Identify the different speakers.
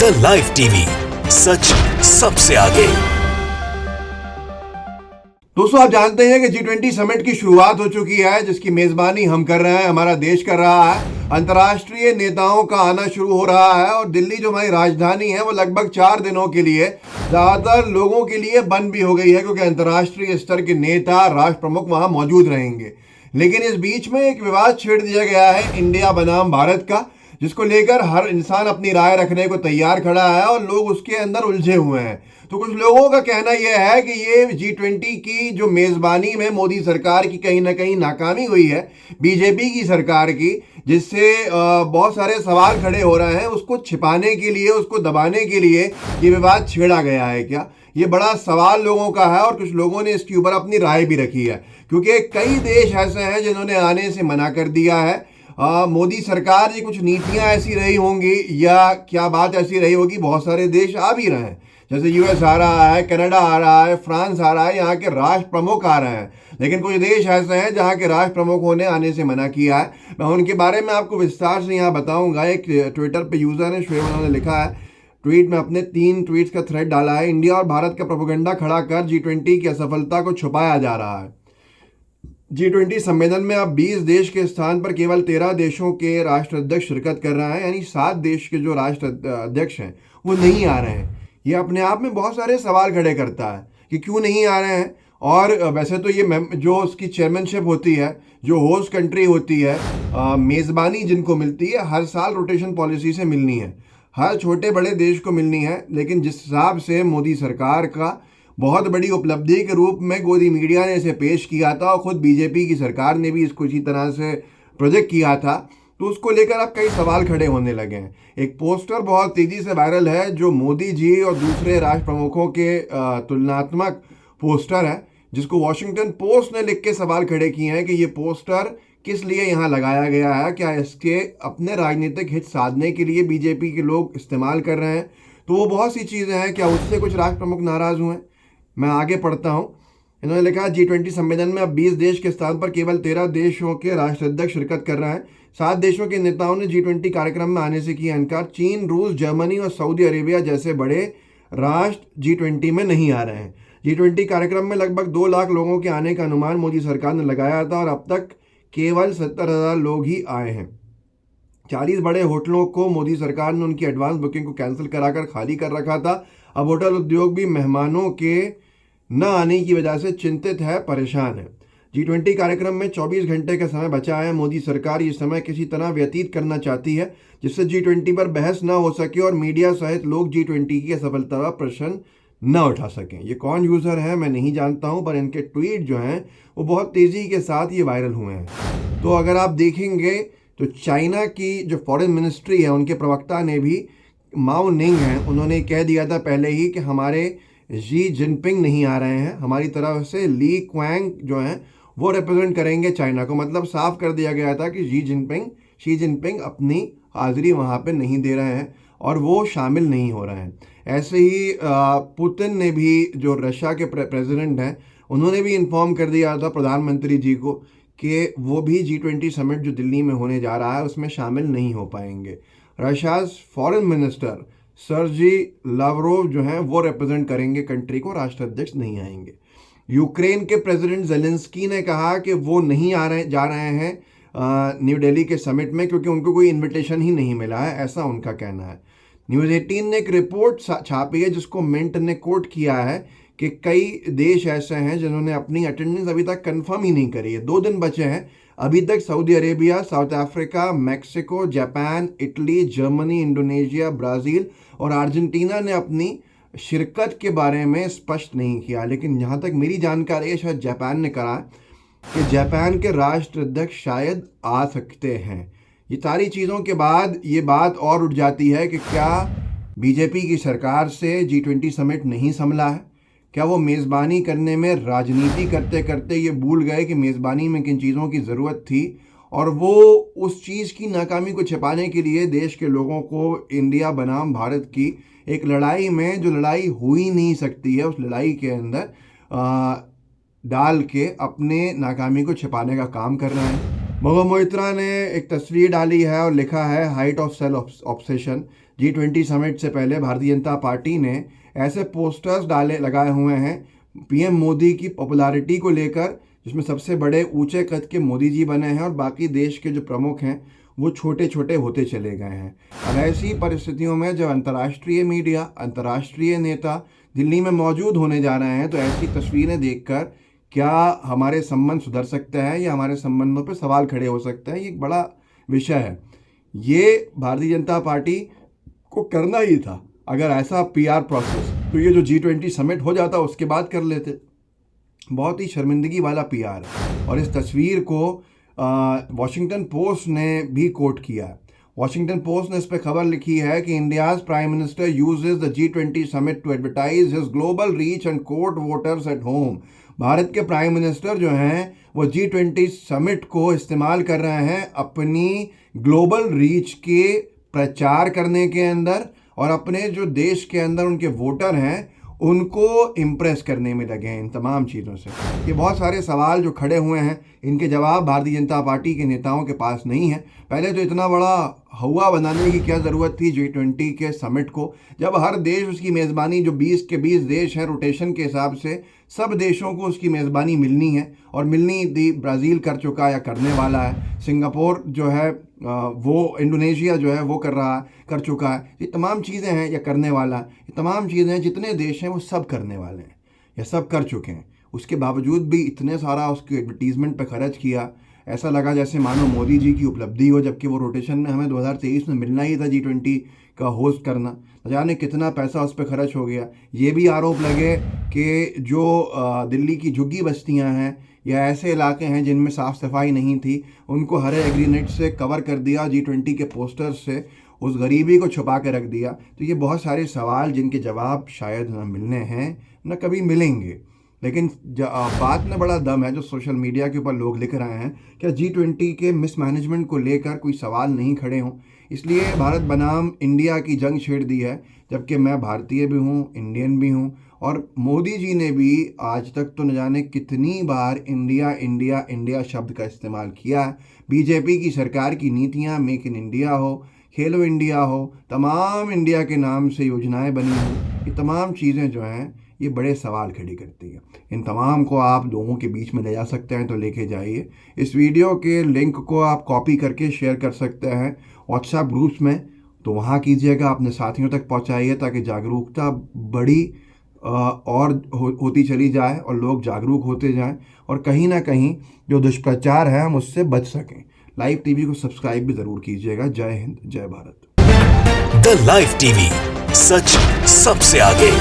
Speaker 1: The live TV, सच सबसे आगे।
Speaker 2: दोस्तों, आप जानते हैं कि G20 समिट की शुरुआत हो चुकी है, जिसकी मेजबानी हम कर रहे हैं, हमारा देश कर रहा है। अंतर्राष्ट्रीय नेताओं का आना शुरू हो रहा है और दिल्ली जो हमारी राजधानी है वो लगभग 4 दिनों के लिए ज्यादातर लोगों के लिए बंद भी हो गई है, क्योंकि अंतर्राष्ट्रीय स्तर के नेता, राष्ट्र प्रमुख वहां मौजूद रहेंगे। लेकिन इस बीच में एक विवाद छेड़ दिया गया है इंडिया बनाम भारत का, जिसको लेकर हर इंसान अपनी राय रखने को तैयार खड़ा है और लोग उसके अंदर उलझे हुए हैं। तो कुछ लोगों का कहना यह है कि ये G20 की जो मेजबानी में मोदी सरकार की कहीं ना कहीं नाकामी हुई है, बीजेपी की सरकार की, जिससे बहुत सारे सवाल खड़े हो रहे हैं। उसको छिपाने के लिए, उसको दबाने के लिए ये विवाद छेड़ा गया है क्या? ये बड़ा सवाल लोगों का है और कुछ लोगों ने इसके ऊपर अपनी राय भी रखी है, क्योंकि कई देश ऐसे हैं जिन्होंने आने से मना कर दिया है। मोदी सरकार की कुछ नीतियां ऐसी रही होंगी या क्या बात ऐसी रही होगी, बहुत सारे देश आ भी रहे हैं, जैसे यूएस आ रहा है, कनाडा आ रहा है, फ्रांस आ रहा है, यहाँ के राष्ट्र प्रमुख आ रहे हैं। लेकिन कुछ देश ऐसे हैं जहाँ के राष्ट्र प्रमुखों ने आने से मना किया है। मैं उनके बारे में आपको विस्तार से यहाँ बताऊंगा। एक ट्विटर पे यूजर ने, शुएब, उन्होंने लिखा है, ट्वीट में अपने 3 ट्वीट्स का थ्रेड डाला है। इंडिया और भारत का प्रोपेगेंडा खड़ा कर G20 की असफलता को छुपाया जा रहा है। G20 सम्मेलन में अब 20 देश के स्थान पर केवल 13 देशों के राष्ट्राध्यक्ष शिरकत कर रहे हैं, यानी 7 देश के जो राष्ट्र अध्यक्ष हैं वो नहीं आ रहे हैं। ये अपने आप में बहुत सारे सवाल खड़े करता है कि क्यों नहीं आ रहे हैं। और वैसे तो ये जो उसकी चेयरमैनशिप होती है, जो होस्ट कंट्री होती है, मेज़बानी जिनको मिलती है, हर साल रोटेशन पॉलिसी से मिलनी है, हर छोटे बड़े देश को मिलनी है। लेकिन जिस हिसाब से मोदी सरकार का बहुत बड़ी उपलब्धि के रूप में गोदी मीडिया ने इसे पेश किया था और खुद बीजेपी की सरकार ने भी इसको इसी तरह से प्रोजेक्ट किया था, तो उसको लेकर अब कई सवाल खड़े होने लगे हैं। एक पोस्टर बहुत तेजी से वायरल है जो मोदी जी और दूसरे राष्ट्र प्रमुखों के तुलनात्मक पोस्टर है, जिसको वॉशिंगटन पोस्ट ने लिख के सवाल खड़े किए हैं कि ये पोस्टर किस लिए यहाँ लगाया गया है, क्या इसके अपने राजनीतिक हित साधने के लिए बीजेपी के लोग इस्तेमाल कर रहे हैं। तो वो बहुत सी चीज़ें हैं, क्या उससे कुछ राष्ट्र प्रमुख नाराज़ हुए? मैं आगे पढ़ता हूँ। इन्होंने लिखा, G20 सम्मेलन में अब 20 देश के स्थान पर केवल 13 देशों के राष्ट्राध्यक्ष शिरकत कर रहे हैं। 7 देशों के नेताओं ने G20 कार्यक्रम में आने से किया इनकार। चीन, रूस, जर्मनी और सऊदी अरेबिया जैसे बड़े राष्ट्र G20 में नहीं आ रहे हैं। G20 कार्यक्रम में लगभग 2 लाख लोगों के आने का अनुमान मोदी सरकार ने लगाया था और अब तक केवल 70,000 लोग ही आए हैं। 40 बड़े होटलों को मोदी सरकार ने उनकी एडवांस बुकिंग को कैंसिल कराकर खाली कर रखा था। अब होटल उद्योग भी मेहमानों के न आने की वजह से चिंतित है, परेशान है। G20 कार्यक्रम में 24 घंटे का समय बचा है। मोदी सरकार ये समय किसी तरह व्यतीत करना चाहती है जिससे G20 पर बहस न हो सके और मीडिया सहित लोग G20 की सफलता का प्रश्न न उठा सकें। ये कौन यूज़र है मैं नहीं जानता हूं, पर इनके ट्वीट जो हैं वो बहुत तेज़ी के साथ ये वायरल हुए हैं। तो अगर आप देखेंगे तो चाइना की जो फॉरेन मिनिस्ट्री है, उनके प्रवक्ता ने भी, माओ निंग हैं, उन्होंने कह दिया था पहले ही कि हमारे शी जिनपिंग नहीं आ रहे हैं, हमारी तरफ से ली क्वांग जो हैं वो रिप्रेजेंट करेंगे चाइना को। मतलब साफ कर दिया गया था कि शी जिनपिंग अपनी हाजिरी वहाँ पे नहीं दे रहे हैं और वो शामिल नहीं हो रहे हैं। ऐसे ही पुतिन ने भी, जो रशिया के प्रेसिडेंट हैं, उन्होंने भी इन्फॉर्म कर दिया था प्रधानमंत्री जी को कि वो भी G20 समिट जो दिल्ली में होने जा रहा है उसमें शामिल नहीं हो पाएंगे। रशियाज फॉरेन मिनिस्टर सर्जी लावरोव जो हैं वो रिप्रेजेंट करेंगे कंट्री को, राष्ट्राध्यक्ष नहीं आएंगे। यूक्रेन के प्रेसिडेंट जेलेंस्की ने कहा कि वो नहीं जा रहे हैं न्यू दिल्ली के समिट में, क्योंकि उनको कोई इनविटेशन ही नहीं मिला है, ऐसा उनका कहना है। न्यूज़ 18 ने एक रिपोर्ट छापी है जिसको मिंट ने कोट किया है कि कई देश ऐसे हैं जिन्होंने अपनी अटेंडेंस अभी तक कंफर्म ही नहीं करी है। 2 दिन बचे हैं अभी तक। Saudi Arabia, south Africa, Mexico, Japan, Italy, Germany, Indonesia, Brazil और अर्जेंटीना ने अपनी शिरकत के बारे में स्पष्ट नहीं किया। लेकिन जहाँ तक मेरी जानकारी है, शायद जापान ने कहा कि जापान के राष्ट्राध्यक्ष शायद आ सकते हैं। ये सारी चीज़ों के बाद ये बात और उठ जाती है कि क्या बीजेपी की सरकार से G20 समिट नहीं संभला है? क्या वो मेज़बानी करने में राजनीति करते करते ये भूल गए कि मेज़बानी में किन चीज़ों की ज़रूरत थी, और वो उस चीज़ की नाकामी को छिपाने के लिए देश के लोगों को इंडिया बनाम भारत की एक लड़ाई में, जो लड़ाई हो ही नहीं सकती है, उस लड़ाई के अंदर डाल के अपने नाकामी को छिपाने का काम कर रहे हैं। महुआ मोइत्रा ने एक तस्वीर डाली है और लिखा है height of self obsession. G20 summit से पहले भारतीय जनता पार्टी ने ऐसे पोस्टर्स लगाए हुए हैं पीएम मोदी की पॉपुलैरिटी को लेकर, जिसमें सबसे बड़े ऊंचे कद के मोदी जी बने हैं और बाकी देश के जो प्रमुख हैं वो छोटे छोटे होते चले गए हैं। अब ऐसी परिस्थितियों में जब अंतर्राष्ट्रीय मीडिया, अंतर्राष्ट्रीय नेता दिल्ली में मौजूद होने जा रहे हैं, तो ऐसी तस्वीरें देखकर क्या हमारे संबंध सुधर सकते हैं या हमारे संबंधों पर सवाल खड़े हो सकते हैं, ये एक बड़ा विषय है। ये भारतीय जनता पार्टी को करना ही था। अगर ऐसा पीआर प्रोसेस, तो ये जो G20 समिट हो जाता उसके बाद कर लेते। बहुत ही शर्मिंदगी वाला पीआर है। और इस तस्वीर को वॉशिंगटन पोस्ट ने भी कोट किया है। वॉशिंगटन पोस्ट ने इस पर खबर लिखी है कि India's prime minister uses the G20 summit to advertise his global reach and court voters at home. Bharat के प्राइम मिनिस्टर जो हैं वो G20 समिट को इस्तेमाल कर रहे हैं अपनी ग्लोबल रीच के प्रचार करने के अंदर, और अपने जो देश के अंदर उनके वोटर हैं उनको इम्प्रेस करने में लगे हैं इन तमाम चीज़ों से। ये बहुत सारे सवाल जो खड़े हुए हैं, इनके जवाब भारतीय जनता पार्टी के नेताओं के पास नहीं है। पहले तो इतना बड़ा हवा बनाने की क्या ज़रूरत थी G20 के समिट को, जब हर देश उसकी मेज़बानी, जो 20 के 20 देश हैं रोटेशन के हिसाब से, सब देशों को उसकी मेज़बानी मिलनी है और मिलनी थी। ब्राज़ील कर चुका या करने वाला है, सिंगापुर जो है वो, इंडोनेशिया जो है वो कर चुका है। ये तमाम चीज़ें हैं या करने वाला है, ये तमाम चीज़ें हैं, जितने देश हैं वो सब करने वाले हैं या सब कर चुके हैं। उसके बावजूद भी इतने सारा उसके एडवर्टीज़मेंट पे खर्च किया, ऐसा लगा जैसे मानो मोदी जी की उपलब्धि हो, जबकि वो रोटेशन में हमें 2023 में मिलना ही था G20 का होस्ट करना। न जाने कितना पैसा उस पर खर्च हो गया। ये भी आरोप लगे कि जो दिल्ली की झुग्गी बस्तियां हैं या ऐसे इलाके हैं जिनमें साफ़ सफाई नहीं थी, उनको हरे एग्रीनेट से कवर कर दिया, G20 के पोस्टर्स से उस गरीबी को छुपा के रख दिया। तो ये बहुत सारे सवाल जिनके जवाब शायद न मिलने हैं न कभी मिलेंगे। लेकिन बात में बड़ा दम है जो सोशल मीडिया के ऊपर लोग लिख रहे हैं, क्या G20 के मिसमैनेजमेंट को लेकर कोई सवाल नहीं खड़े हों, इसलिए भारत बनाम इंडिया की जंग छेड़ दी है। जबकि मैं भारतीय भी हूँ, इंडियन भी हूँ, और मोदी जी ने भी आज तक तो न जाने कितनी बार इंडिया इंडिया इंडिया शब्द का इस्तेमाल किया है। बीजेपी की सरकार की नीतियाँ, मेक इन इंडिया हो, खेलो इंडिया हो, तमाम इंडिया के नाम से योजनाएं बनी हों, ये तमाम चीज़ें जो हैं ये बड़े सवाल खड़ी करती है। इन तमाम को आप लोगों के बीच में ले जा सकते हैं तो लेके जाइए। इस वीडियो के लिंक को आप कॉपी करके शेयर कर सकते हैं व्हाट्सएप ग्रुप्स में, तो वहाँ कीजिएगा, अपने साथियों तक पहुँचाइए ताकि जागरूकता बड़ी और होती चली जाए और लोग जागरूक होते जाएं, और कहीं ना कहीं जो दुष्प्रचार है हम उससे बच सकें। लाइव टीवी को सब्सक्राइब भी ज़रूर कीजिएगा। जय हिंद, जय भारत।
Speaker 1: द लाइव टीवी, सच सबसे आगे।